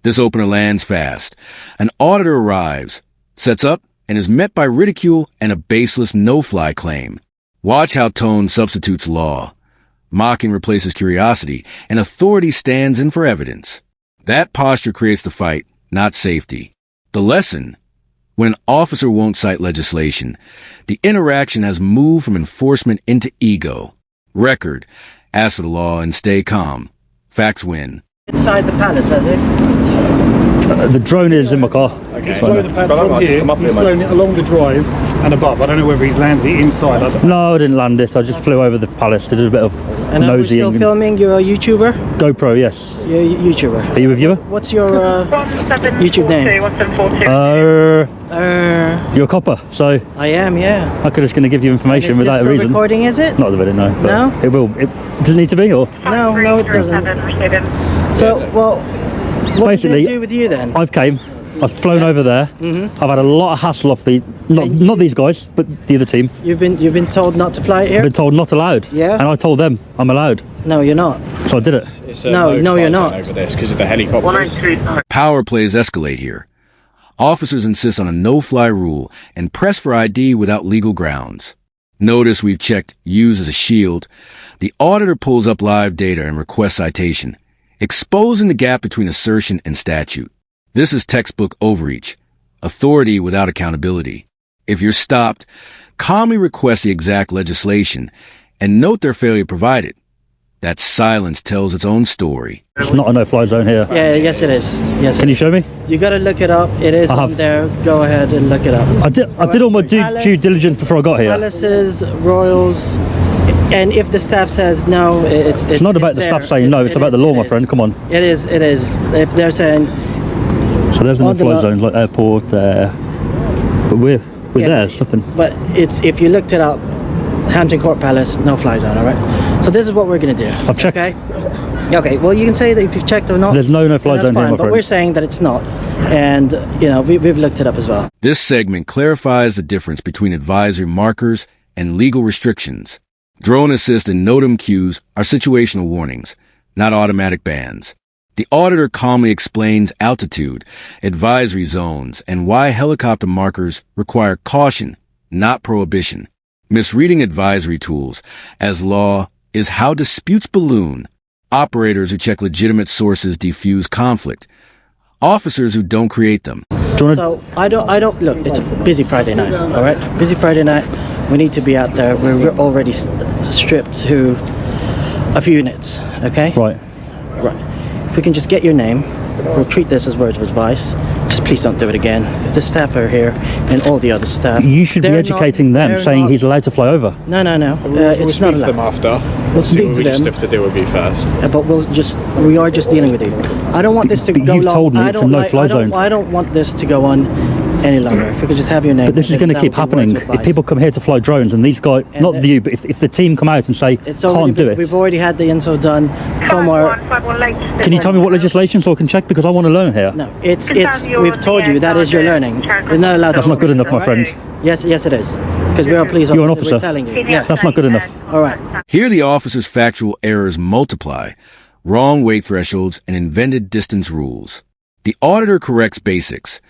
This opener lands fast. An auditor arrives, sets up, and is met by ridicule and a baseless no-fly claim. Watch how tone substitutes law. Mocking replaces curiosity, and authority stands in for evidence. That posture creates the fight, not safety. The lesson: when an officer won't cite legislation, the interaction has moved from enforcement into ego. Record: ask for the law and stay calm. Facts win. Inside the palace, has it? The drone is in my car. Okay. He's flown the pad from here, he's flown it along the drive and above. I don't know whether he's landed it inside. No, I didn't land it. I just flew over the palace to do a bit of and are we still filming? You're a YouTuber? GoPro, yes. You're a YouTuber. Are you a viewer? What's your YouTube name? You're a copper, so... I am, yeah. I'm just going to give you information without a reason. Recording, is it? Not the video, no. No? It will. Does it need to be, or? No, it doesn't. So, well, what basically, did it do with you then? I've flown over there. I've had a lot of hassle off the not these guys, but the other team. You've been told not to fly here? I've been told not allowed. Yeah. And I told them I'm allowed. No, you're not. So I did it. No, you're not. Over this because of the helicopters. Power plays escalate here. Officers insist on a no-fly rule and press for ID without legal grounds. Notice we've checked use as a shield. The auditor pulls up live data and requests citation, exposing the gap between assertion and statute. This is textbook overreach, authority without accountability. If you're stopped, calmly request the exact legislation and note their failure to provide it. That silence tells its own story. It's not a no-fly zone here. Yeah, yes it is. Yes. Can you show me? You got to look it up. It is on there. Go ahead and look it up. I did all my due diligence before I got here. Palaces, royals, and if the staff says no, it's not about the staff saying no. It's about the law, my friend. Come on. It is. If they're saying. So there's the no-fly zones like airport there. But we're there. It's nothing. But it's if you looked it up. Hampton Court Palace, no-fly zone, all right? So this is what we're going to do. I've checked. Okay, well, you can say that if you've checked or not. There's no no-fly zone here, my friend. But we're saying that it's not. And, you know, we've looked it up as well. This segment clarifies the difference between advisory markers and legal restrictions. Drone assist and NOTAM cues are situational warnings, not automatic bans. The auditor calmly explains altitude, advisory zones, and why helicopter markers require caution, not prohibition. Misreading advisory tools as law is how disputes balloon. Operators who check legitimate sources defuse conflict. Officers who don't create them. So I don't look, it's a busy Friday night, all right? Busy Friday night, we need to be out there. We're already stripped to a few units, okay? Right. If we can just get your name, we'll treat this as words of advice. Just please don't do it again. The staff are here and all the other staff. You should be educating them, saying he's allowed to fly over. No. It's not allowed. We'll speak to them after. We'll speak to we them. just have to deal with you first. But we are just dealing with you. I don't want this to go You've long. told me it's a no-fly zone. I don't want this to go on any longer. If we could just have your name. But this is going to keep happening. If people come here to fly drones and these guys, not you, but if the team come out and say, can't do it. We've already had the info done from our... Can you tell me what legislation so I can check? Because I want to learn here. No, we've told you that is your learning. You're not allowed to. That's not good enough, my friend. Yes, it is. Because we're a police officer. You're an officer. We're telling you. Yeah. That's not good enough. All right. Here the officer's factual errors multiply. Wrong weight thresholds and invented distance rules. The auditor corrects basics.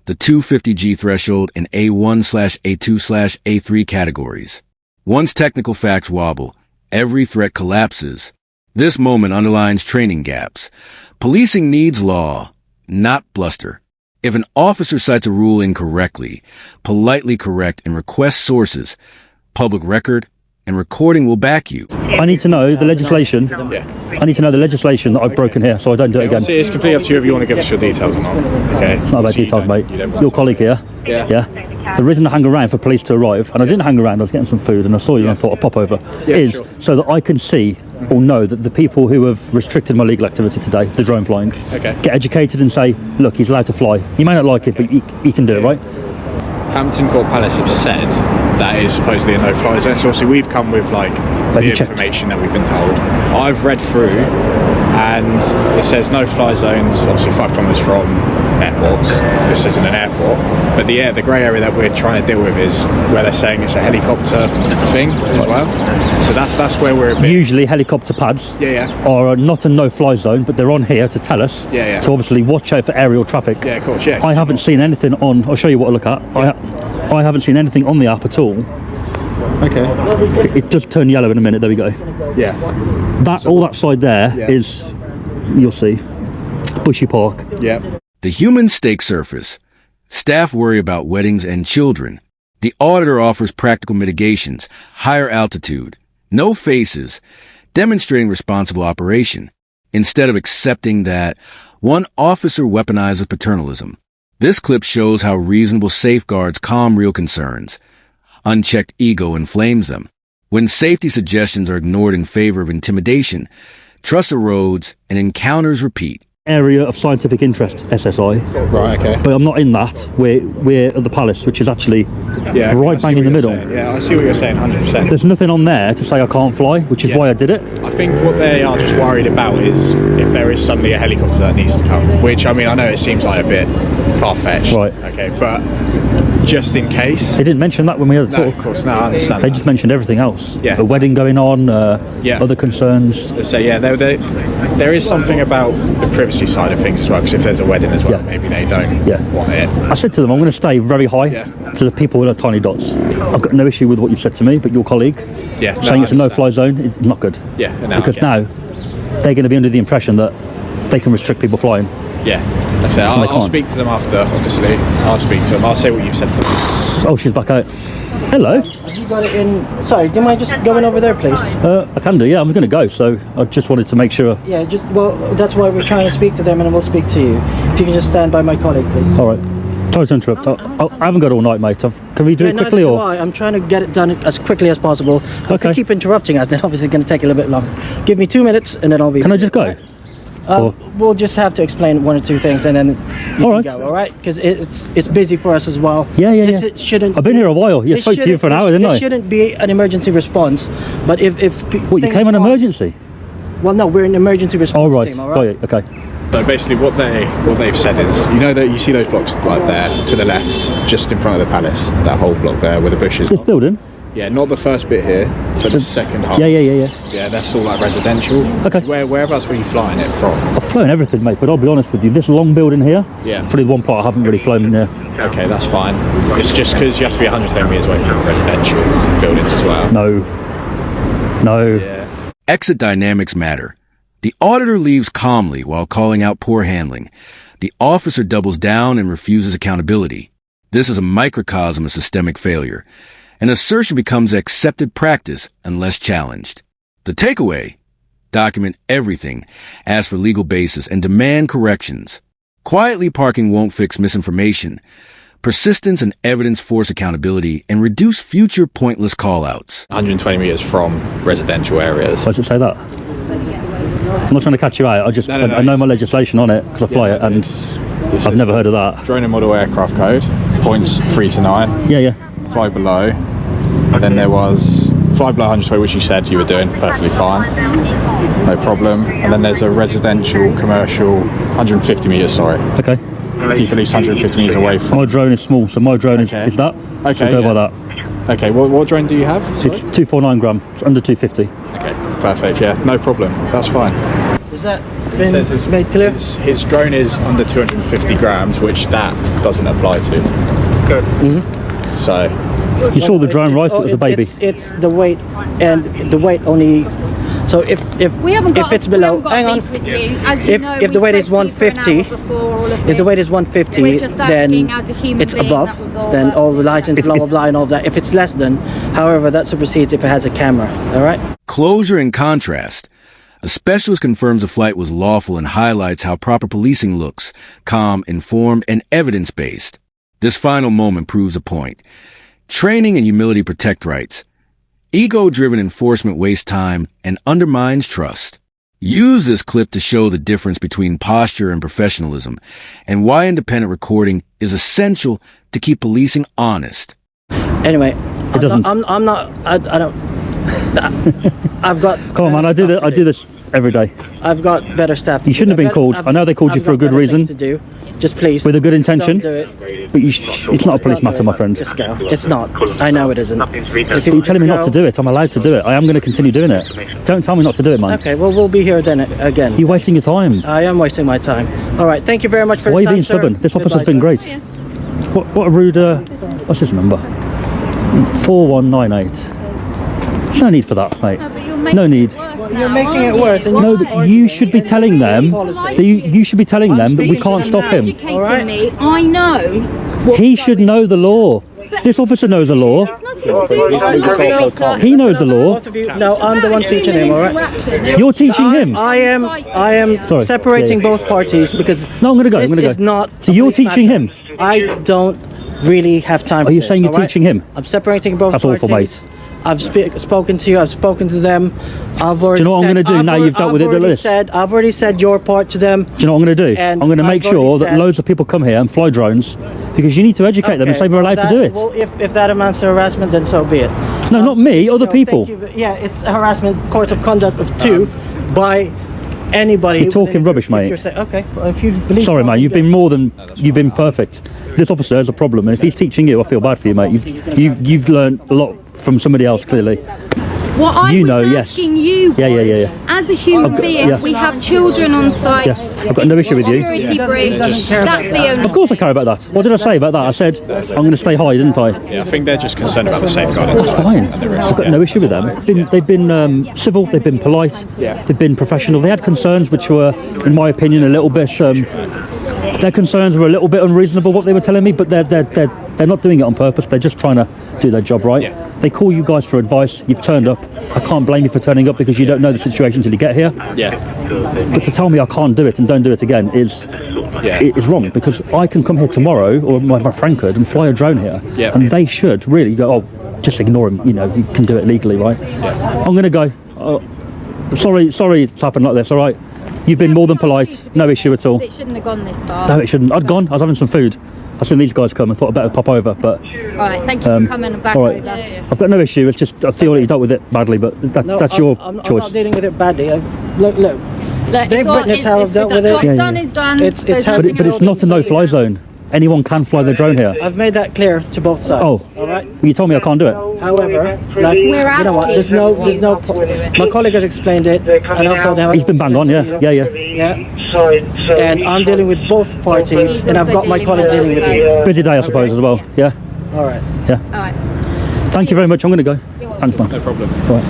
The 250G threshold in A1/A2/A3 categories. Once technical facts wobble, every threat collapses. This moment underlines training gaps. Policing needs law, not bluster. If an officer cites a rule incorrectly, politely correct and request sources, public record and recording will back you. I need to know the legislation. I need to know the legislation that I've broken here so I don't do it again. It's completely up to you if you want to give us your details or not. Okay. It's not about details, mate. Your colleague here. Yeah. The reason I hang around for police to arrive, and I didn't hang around, I was getting some food and I saw you and I thought I'd pop over, is so that I can see or know that the people who have restricted my legal activity today, the drone flying, get educated and say, look, he's allowed to fly. He may not like it, but he can do it, right? Hampton Court Palace have said that is supposedly a no-fly zone. So obviously we've come with like the information that we've been told. I've read through, and it says no fly zones, obviously 5 kilometres from airports. This isn't an airport, but the grey area that we're trying to deal with is where they're saying it's a helicopter thing as well. So that's where we're a bit... Usually helicopter pads are not a no-fly zone, but they're on here to tell us to obviously watch out for aerial traffic. Yeah, of course, yeah. I haven't seen anything on... I'll show you what I look at. I haven't seen anything on the app at all. Okay. It does turn yellow in a minute. There we go. Yeah. All that side there is, you'll see, Bushy Park. Yeah. The human stake surface. Staff worry about weddings and children. The auditor offers practical mitigations, higher altitude, no faces, demonstrating responsible operation, instead of accepting that one officer weaponizes paternalism. This clip shows how reasonable safeguards calm real concerns. Unchecked ego inflames them. When safety suggestions are ignored in favor of intimidation, trust erodes and encounters repeat. Area of scientific interest, SSI. Right, okay. But I'm not in that. We're at the Palace, which is actually right bang in the middle. Yeah, I see what you're saying, 100%. There's nothing on there to say I can't fly, which is why I did it. I think what they are just worried about is if there is suddenly a helicopter that needs to come, which, I mean, I know it seems like a bit far-fetched. Right. Okay, but just in case. They didn't mention that when we had a talk. Of course, no, I understand. They just mentioned everything else. Yeah. A wedding going on, other concerns. So, yeah, there is something about the privacy side of things as well, because if there's a wedding as well, maybe they don't want it. I said to them, I'm going to stay very high to the people with the tiny dots. I've got no issue with what you've said to me, but your colleague saying it's a no-fly zone, it's not good. Yeah, because now they're going to be under the impression that they can restrict people flying. Yeah, that's it. I'll speak to them after, obviously. I'll speak to them. I'll say what you've said to them. Oh, she's back out. Hello. Have you got it in? Sorry, do you mind just going over there, please? I can do, yeah. I'm going to go, so I just wanted to make sure. Yeah, well, that's why we're trying to speak to them, and we'll speak to you. If you can just stand by my colleague, please. All right. Sorry to interrupt. I haven't got all night, mate. Can we do it quickly, or? I'm trying to get it done as quickly as possible. If you keep interrupting us, then obviously it's going to take a little bit longer. Give me 2 minutes, and then I'll be... Can I just go? We'll just have to explain 1 or 2 things, and then you can go, all right? Because it's busy for us as well. Yeah. It shouldn't... I've been here a while. I spoke to you for an hour, didn't I? It shouldn't be an emergency response, but if What, you came on emergency? Well, no, we're an emergency response team, all right? Got it, okay. So basically what they've said is, you know that you see those blocks like there to the left, just in front of the Palace, that whole block there where the bushes This building? Yeah, not the first bit here, but the second half. Yeah. Yeah, that's all like residential. Okay. Whereabouts were you flying it from? I've flown everything, mate, but I'll be honest with you, this long building here, it's probably the one part I haven't really flown in there. Okay, that's fine. It's just because you have to be 110 metres away from residential buildings as well. No. Yeah. Exit dynamics matter. The auditor leaves calmly while calling out poor handling. The officer doubles down and refuses accountability. This is a microcosm of systemic failure. An assertion becomes accepted practice unless challenged. The takeaway: document everything, ask for legal basis, and demand corrections. Quietly parking won't fix misinformation. Persistence and evidence force accountability and reduce future pointless call-outs. 120 metres from residential areas. Why does it say that? I'm not trying to catch you out. I know my legislation on it because I fly it, and I've never heard of that. Drone and model aircraft code, points 3 to 9. Yeah. Fly below. And then there was fly below 120, which you said you were doing perfectly fine. No problem. And then there's a residential, commercial, 150 metres, sorry. Okay. Keep at least 150 metres away from... My drone is small, so my drone is that. Okay, so go by that. Okay, what drone do you have? Sorry? It's 249 gram. It's under 250. Okay, perfect, yeah, no problem. That's fine. Is that been made clear? His drone is under 250 grams, which that doesn't apply to. Good. Mm-hmm. So... You saw the drone, right? It was a baby. It's the weight, and the weight only... So if it's below, hang on. If the weight is 150, if the weight is 150, then it's above. Then all the license, blah blah blah, and all that. If it's less than, however, that supersedes if it has a camera. All right. Closure and contrast. A specialist confirms a flight was lawful and highlights how proper policing looks: calm, informed, and evidence-based. This final moment proves a point. Training and humility protect rights. Ego-driven enforcement wastes time and undermines trust. Use this clip to show the difference between posture and professionalism, and why independent recording is essential to keep policing honest. Anyway, it doesn't. I'm not. I don't. I've got. Come on, man. I do this every day. I've got better staff. You shouldn't have been called. I know they called you for a good reason. To do. Just please. With a good intention. Don't do it. But it's not a police matter, my friend. Just go. It's not. I know it isn't. If you're telling me not to do it, I'm allowed to do it. I am going to continue doing it. Don't tell me not to do it, man. Okay, well, we'll be here then again. You're wasting your time. I am wasting my time. All right, thank you very much for Why your time, are you being stubborn? sir. This officer's been great. Yeah. What a rude... what's his number? 4198. There's no need for that, mate. No, but you're making No need. it worse You're now, making aren't it worse, you? and No, Why? but you should be telling them. You should be telling them that we speaking to can't them stop now. him. Educating All right. me, I know. what's He should going know the law. This officer knows the law. It's nothing to do with the He knows the law. Both of you. No, I'm the one teaching him. All right. You're teaching him. I am Sorry. separating Yeah, yeah. both parties because No, I'm going to go. I'm this going to is go. not. So a you're police teaching matter. him. I don't really have time. Are for you this, saying you're all right? teaching him? I'm separating both That's parties. awful, mate. I've spoken to you. I've spoken to them. I've already. Do you know what I'm said- going to do now you've dealt with it, Lewis? I've already said your part to them. Do you know what I'm going to do? And I'm going to make I've already sure that said- loads of people come here and fly drones because you need to educate them and say we're allowed to do it. Well, if that amounts to harassment, then so be it. No, not me, other No, people. thank you, but yeah, it's a harassment court of conduct of 2 by anybody. You're talking rubbish, mate. Okay, well, if you believe. Sorry, man, you've been more than you've been perfect. This officer has a problem, and if he's teaching you, I feel bad for you, mate. You've learned a lot from somebody else, clearly. What I You was know, yes. asking you was, Yeah. as a human being, yeah. we have children on site. Yeah, I've got no issue with you. Security breach. That's the only. Of course I care about that. What did I say about that? I said I'm going to stay high, didn't I? Yeah, I think they're just concerned about the safeguarding. That's fine. I've got no issue with them. They've been civil, they've been polite, they've been professional. They had concerns which were, in my opinion, a little bit... their concerns were a little bit unreasonable, what they were telling me, but they're not doing it on purpose. They're just trying to do their job right. Yeah. They call you guys for advice. You've turned up. I can't blame you for turning up because you don't know the situation until you get here. Yeah. But to tell me I can't do it and don't do it again is wrong, because I can come here tomorrow, or my friend could, and fly a drone here, and they should really go, oh, just ignore him, you know, you can do it legally, right? I'm going to go. Sorry it's happened like this, all right? You've been more than polite, no issue at all. It shouldn't have gone this far. No, it shouldn't. I'd gone, I was having some food. I seen these guys come and thought I'd better pop over, but... Right, thank you for coming and back all right. over. I've got no issue, it's just, I feel that you dealt with it badly, but that's your choice. I'm not dealing with it badly. Look. Look, They've witnessed how I've dealt with it. What's Yeah, done yeah. is done. It's There's how- nothing But it's else not a we can no-fly do. zone. Anyone can fly their drone here. I've made that clear to both sides. Oh, all right. you told me I can't do it. However, like, you We're know what? asking There's you no. not to do it. My colleague has explained it, and I've told him. He's been bang on, yeah. Yeah. And I'm dealing with both parties, He's and I've also got my dealing colleague with dealing with us, you. Busy day, I suppose, as well. Yeah, All right. yeah. All right. Thank you very much. I'm going to go. You're welcome. Thanks, man. No problem. Right.